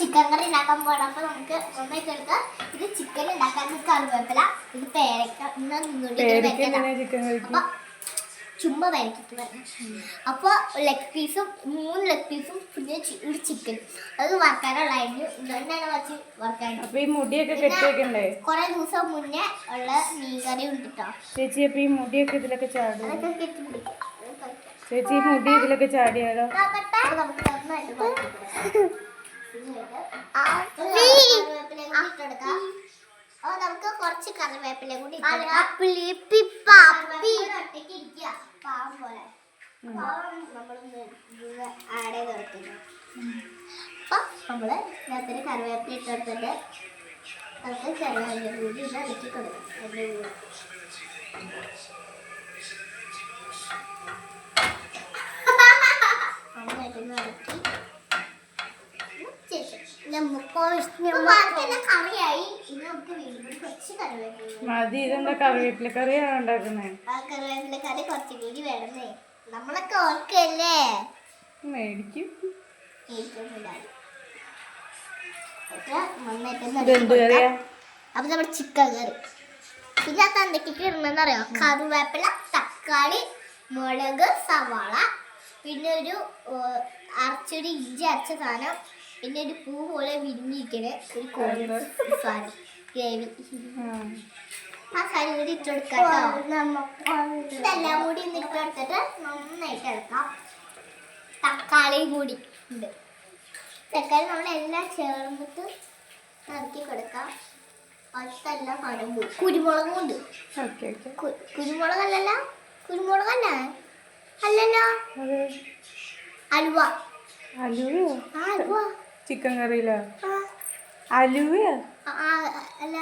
Chicken കറി ഉണ്ടാക്കാൻ പോകണം. അപ്പൊ നമുക്ക് നന്നായിട്ട് എടുക്കാം. ഇത് ചിക്കൻ ഉണ്ടാക്കാൻ കറിവേപ്പില, ഇത് പേരക്ക, അപ്പൊ ചുമ്മാ പേരക്കിട്ട് വരണം. അപ്പൊ ലെഗ് പീസും 3 ലെഗ് പീസും പിന്നെ ഒരു ചിക്കൻ അത് വറക്കാനുള്ളതായിരുന്നു. ഇതുകൊണ്ടാണ് കുറച്ച് വറക്കാൻ. കൊറേ ദിവസം മുന്നേ ഉള്ള മീൻകറി ഉണ്ട് കേട്ടോ ചേച്ചി. അപ്പൊ ഈ മുടിയൊക്കെ ഇതിലൊക്കെ ചാടും ചേച്ചി? മുടി ഇതിലൊക്കെ ചാടിയാലോ? നമുക്ക് നന്നായിട്ട് നമുക്ക് കുറച്ച് കറിവേപ്പില കൂടി പാവം പോലെ നമ്മളൊന്ന് ആഡ് ചെയ്ത് കൊടുക്കുന്നു. അപ്പൊ നമ്മള് ഇതിനകത്തൊരു കറിവേപ്പില ഇട്ടെടുത്തിട്ട് നമുക്ക് കറിവേപ്പില കൂടി ഇത് ഇളക്കി കൊടുക്കാം. നന്നായിട്ടൊന്ന് ഇളക്കി കറിയായി. ഇനി നമുക്ക് വീണ്ടും കുറച്ച് ഇതെന്താ കറിവേപ്പില കറിയാണ് ഉണ്ടാക്കുന്നേ? കറിവേപ്പില കറി കുറച്ചും കൂടി വേണമെന്നേ. നമ്മളൊക്കെ ഓർക്കല്ലേ മേടിക്കും. അപ്പൊ നമ്മുടെ ചിക്കൻ കറി പിന്നെ അത് എന്തൊക്കെ ഇടുന്നെന്ന് അറിയാം? കറിവേപ്പില, തക്കാളി, മുളക്, സവാള, പിന്നെ ഒരു അരച്ചൊരു ഇഞ്ചി അരച്ച സാധനം, പിന്നെ ഒരു പൂ പോലെ വിരിഞ്ഞിരിക്കണേ ഒരു കോഴി സാധനം ഗ്രേവി. ആ സാധനം കൂടി ഇട്ടെടുക്കാം. ഇതെല്ലാം കൂടി ഒന്ന് ഇട്ടെടുത്തിട്ട് നന്നായിട്ട് എടുക്കാം. തക്കാളി കൂടി ഉണ്ട്. തക്കാളി നമ്മളെല്ലാം ചേർന്നിട്ട് ഇറക്കി കൊടുക്കാം. അതെല്ലാം സാധനം പോയി. കുരുമുളകും ഉണ്ട്. കുരുമുളകല്ലല്ലോ? കുരുമുളകല്ലേ? അല്ലല്ലോ, അലുവ. അലുവ ചിക്കൻ കറിയില അലുവ അല്ല